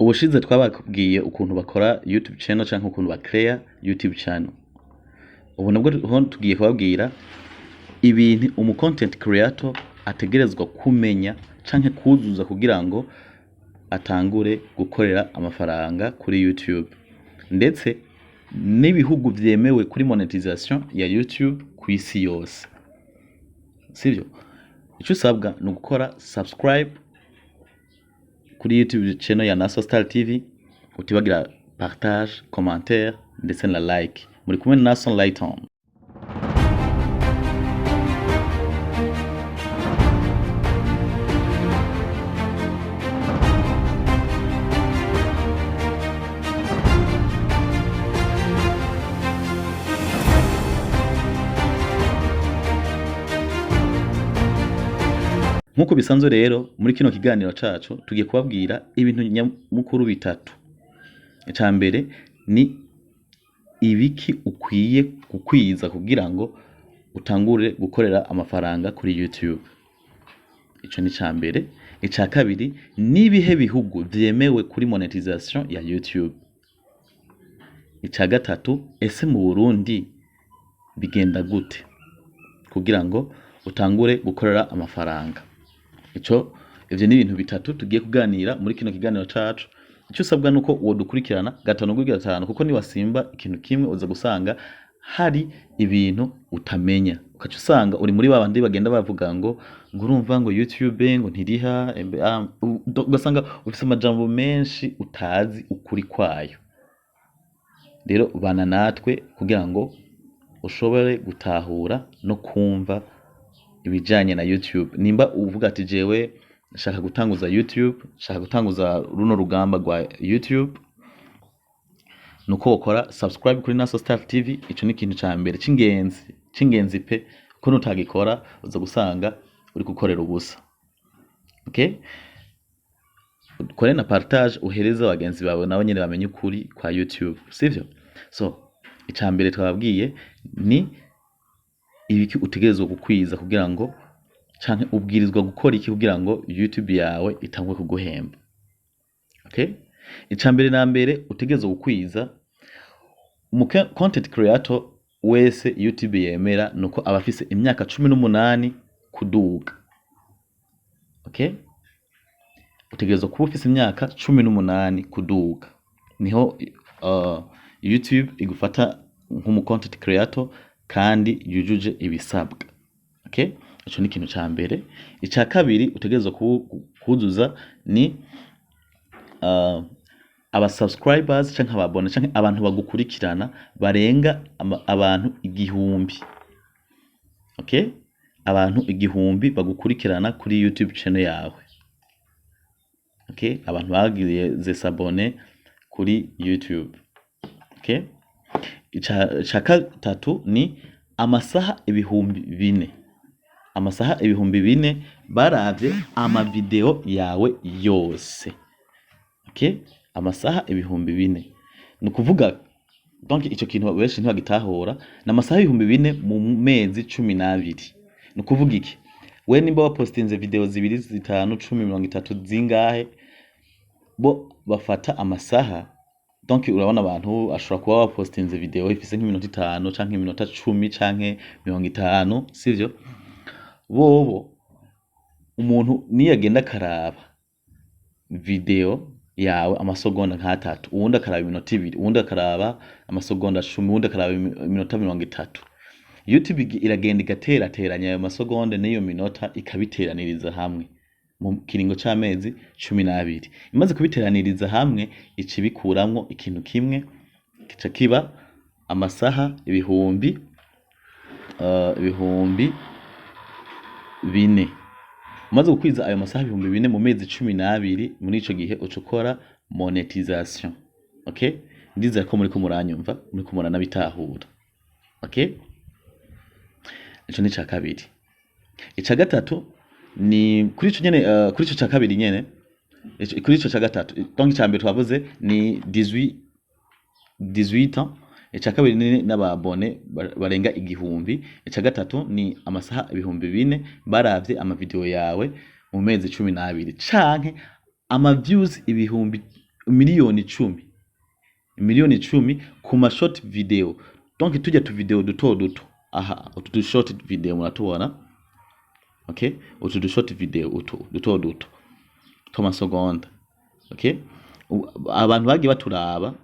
Ubushize twababwiye ukuntu bakora YouTube channel canke ukuntu bakrea YouTube channel. Ubu nabwo tugiye kubabwira ibintu umu content creator ategerezwa kumenya canke kuzuza kugira ngo atangure gukorera amafaranga kuri YouTube. Ndetse n'ibihugu vyemewe kuri monetization ya YouTube kw'isi yose. Sivyo? Ico usabwa ni gukora subscribe kuri YouTube channel ya Naso Star TV, utibagira partage, commentaire ndetse na like. Muri kumwe na Naso Lighton. Nkuko bisanzwe rero muri kino kiganiro cacu tugiye kubabwira ibintu nyamukuru bitatu. Ica mbere ni ibiki ukwiye gukwiza kugira ngo utangure gukorera amafaranga kuri YouTube. Ico ni ca mbere. Ica kabiri ni ibihe bihugu vyemewe kuri monetization ya YouTube. Ica gatatu, ese mu Burundi bigenda gute kugira ngo utangure gukorera amafaranga. Ivyo ni ibintu bitatu tugiye kuganira muri kino kiganiro cacu. Ico usabwa nuko uwo dukurikirana gatanu kuri gatanu, kuko ni wasimba ikintu kimwe uza gusanga hari ibintu utamenya. Ukaca usanga uri muri babandi bagenda bavuga ngo urumva ngo YouTube ngo ntiriha, ugasanga ufise amajambo menshi utazi ukuri kwayo. Rero bana natwe kugira ngo ushobore gutahura no kumva ibijanye na YouTube. Nimba uvuga ati jewe shaka gutanguza YouTube, shaka gutanguza runo rugamba rwa YouTube, nuko ukora subscribe kuri Naso Star TV. Ico ni ikintu ca mbere c'ingenzi pe, ko nutagikora uza gusanga uri gukorera ubusa. Okay? Ukore na partage, uhereza abagenzi bawe nabo nyene bamenye ukuri kwa YouTube, sivyo? So ica mbere twababwiye ni ibiki utegerezwa gukwiza kugira ngo canke ubwirizwa gukora iki kugira ngo YouTube yawe itangwe kuguhemba. Okay? Ica mbere na mbere utegerezwa gukwiza, umu content creator wese YouTube yemera nuko abafise imyaka 18 kuduga. Okay? Utegerezwa kuba ufise imyaka 18 kuduga. Niho YouTube igufata nk'umu content creator kandi yujuje ibisabwa. Okay? Ico ni ikintu ca mbere. Ica kabiri utegerezwa kuzuza ni aba subscribers canke ababone canke abantu bagukurikirana barenga abantu 1000. Okay? Abantu 1000 bagukurikirana kuri YouTube channel yawe. Okay? Abantu bagize s'abone kuri YouTube. Okay? Ica gatatu ni amasaha 4,000. Amasaha 4,000 baravye ama video yawe yose. Okay? Amasaha 4,000. Nukuvuga donc ico kintu benshi ntibagitahura, na amasaha 4,000 mu mezi 12. Nukuvuga iki? We nimba wapostinze video 2, 5, 10, 30 zingahe, bo bafata amasaha. Donc urabona abantu ashobora kuba wapostinze video ifise nk'iminota 5 canke iminota 10 canke 50, sivyo? Bobo umuntu niyagenda karaba video yawe amasegonda nka 3, uwundi akaraba iminota 2, uwundi akaraba amasegonda 10, uwundi akaraba iminota 30. YouTube iragenda igaterateranya ayo masegonda n'iyo minota ikabiteraniriza hamwe mu kiringo c'amezi 12. Imaze kubiteraniriza hamwe icibikuramwo ikintu kimwe, kica kiba amasaha 4,000. Umaze gukwiza ayo masaha 4,000 mu mezi 12, muri ico gihe ucukora monetization. Okay? Ndizera ko muri ko muranyumva, muri ko muranabitahura. Okay? Ico ni ca kabiri. Ica gatatu ni kuri ico nyene, kuri ico ca kabiri nyene, kuri ico ca gatatu. Donc ica mbere twavuze ni 18 ans. Ica kabiri ni n'ababone barenga 1000. Ica gatatu ni amasaha 4,000 baravye ama video yawe mu mezi 12 canke ama views 10,000 miliyoni 10, miliyoni 10 ku ma short video. Donc tujya tu video duto duto, aha utu du short video muratubona, okay, utu du short video duto duto tw'amasegonda, okay, abantu bagiye baturaba,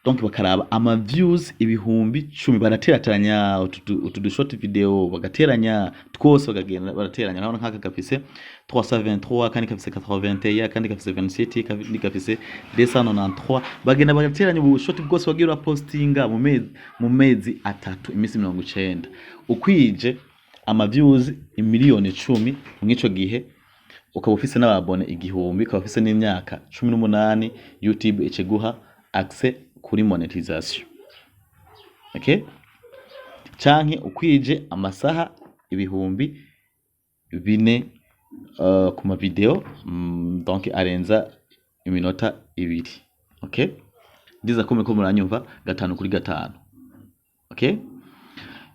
donc bakaraba ama views ibihumbi 10, baraterateranya utu du short video bagateranya twose, bagagenda barateranya. Naho nkaka gafise 323, kandi gafise 81, kandi gafise 27, kandi gafise 293, bagenda bagateranya ubu short bwose bagira postinga mu mezi atatu, imisi 90. Ukwije ama views imiliyoni 10 mwico gihe, ukaba ufise n'ababone igihumbi, ukaba ufise n'imyaka 18, YouTube iceguha access kuri monetization, okay. Canke ukwije amasaha ibihumbi 4 ku ma video, donc arenza iminota 2, okay. Ndiza ko muranyumva 5 kuri 5, okay.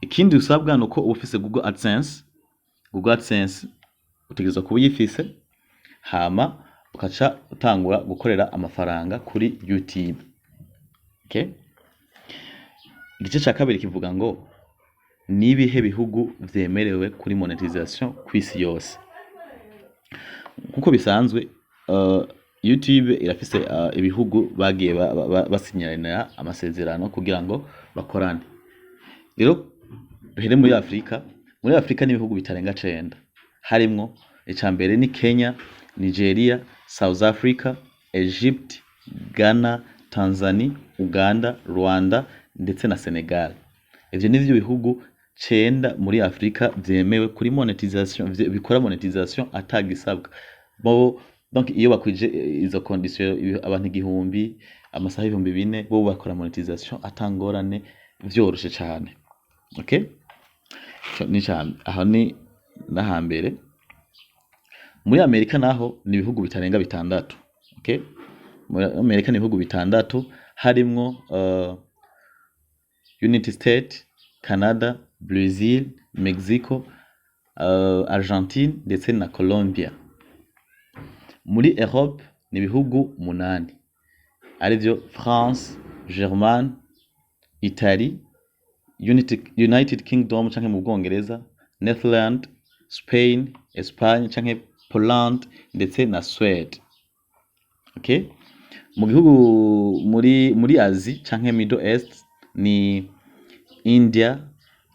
Ikindi usabwa nuko ufise Google AdSense utegerezwa kuba uyifise, hama ukaca utangura gukorera amafaranga kuri YouTube, okay. Igice ca kabiri kivuga ngo nibihe bihugu vyemerewe kuri monetization kwisi yose. Kuko bisanzwe YouTube irafise ibihugu bagiye basinyana amasezerano kugira ngo bakorane. Rero duhere muri Afrika. Muri Afrika ni ibihugu bitarenga 9, harimwo icambere ni Kenya, Nigeria, South Africa, Egypt, Ghana, Tanzania, Uganda, Rwanda ndetse na Senegal. Ivyo nivyo bihugu 9 muri Afrika vyemewe kuri monetization, bikora monetization atagisabwa. Donc iyo bakwije izo condition, abantu igihumbi, amasaha 4,000, bo bakora monetization atangorane, vyoroshe cyane, okay. Ni cyane aho ni nahambere. Muri Amerika naho ni ibihugu bitarenga 6, okay. Muri Amerika ni ibihugu 6, harimwo United States, Canada, Brazil, Mexico, Argentine ndetse na Colombia. Muri Europe ni ibihugu 8, arivyo France, Germany, Italy, United Kingdom canke mu Bwongereza, Netherlands, Spain, Espagne canke Poland ndetse na Sweden, okay. Mu gihugu muri Asia canke Middle East ni India,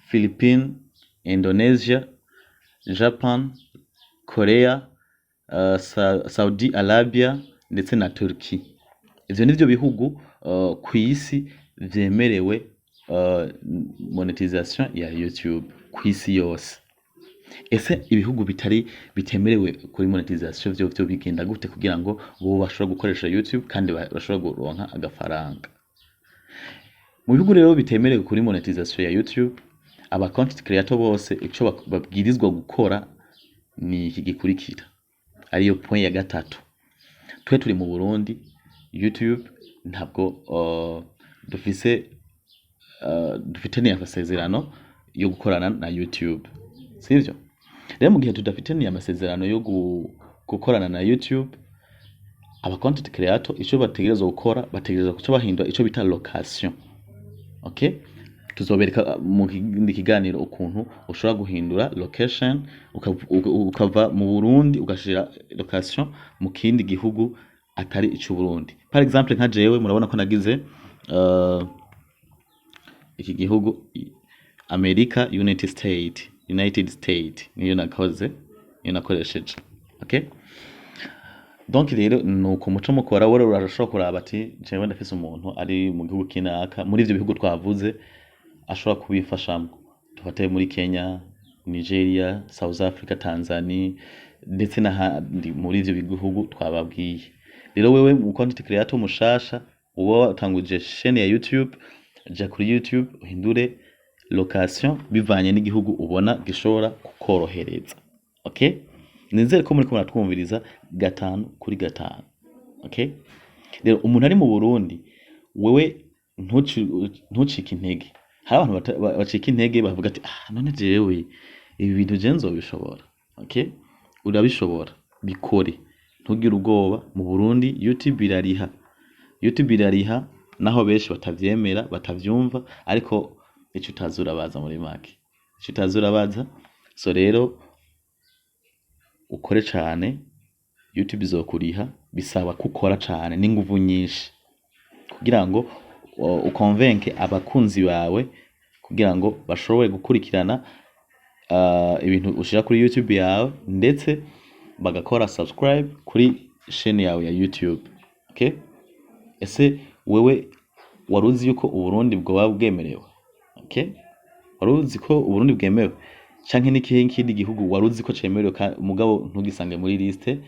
Philippines, Indonesia, Japan, Korea, Saudi Arabia ndetse na Turkey. Ivyo nivyo bihugu kwisi vyemerewe monetization ya YouTube kwisi yose. Ese ibihugu bitemerewe kuri monetization vyo bigenda gute kugira ngo bo bashobora gukoresha YouTube kandi bashobora kuronka agafaranga? Mu bihugu rero bitemerewe kuri monetization ya YouTube, aba content creator bose ico babwirizwa gukora ni iki gikurikira, ariyo point ya 3. Twe turi mu Burundi, YouTube ntabwo dufite ni amasezerano yo gukorana na YouTube, sivyo? Rero mu gihe tudafite ni amasezerano yo gukorana na YouTube, aba content creator ico bategerezwa gukora, bategerezwa kuca bahindura ico bita location, okay. Tuzobereka mu kiganiro ukuntu ushobora guhindura location, ukava mu Burundi ugashira location mu kindi gihugu atari icu Burundi. Par exemple nka jewe murabona ko nagize iki gihugu America, United States niyo nakoresheje, okay. Donc rero nuko muco mukora wore urashobora kuraba ati jewe ndafise umuntu ari mu gihugu kinaka, muri ivyo bihugu twavuze ashobora kubifashamo. Tufate muri Kenya, Nigeria, South Africa, Tanzania ndetse n'ahandi muri ivyo bihugu twababwiye. Rero wewe mu content creator mushasha uwo watanguje chaîne ya YouTube, ja kuri YouTube uhindure location bivanye n'igihugu ubona gishobora kukorohereza, okay. Nizere ko muri ko muratwumviriza 5 kuri 5, okay. Rero umuntu ari mu Burundi, wewe ntucike intege. Hari abantu bacika intege bavuga ati none jewe ibi bintu je nzobishobora, okay. Urabishobora, bikore, ntugire ubwoba. Mu Burundi YouTube irariha, YouTube irariha naho benshi batavyemera batavyumva, ariko ico utazi urabaza muri make, ico utazi urabaza. So rero ukore cane, YouTube izokuriha, bisaba kukora cane n'inguvu nyinshi kugira ngo ukonvenke abakunzi bawe kugira ngo bashobore gukurikirana ibintu ushira kuri YouTube yawe, ndetse bagakora subscribe kuri chaîne yawe ya YouTube. Okay? Ese wewe waruzi yuko Uburundi bwoba bwemerewe? Okay? Waruzi ko Uburundi bwemewe canke n'ikihe kindi gihugu waruzi ko cemerewe mugabo ntugisange muri liste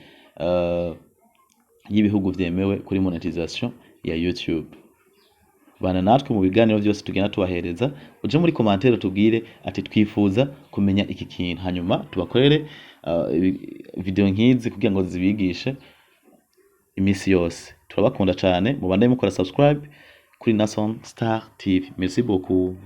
y'ibihugu vyemewe kuri monetisation ya YouTube? Bana natwe mu biganiro byose tugenda tubahereza, uje muri commentaire tubwire ati twifuza kumenya iki kintu, hanyuma tubakorere video nkizi kugira ngo zibigishe imisi yose. Turabakunda cyane, mubandanye mukora subscribe kuri Nason Star TV. Merci beaucoup.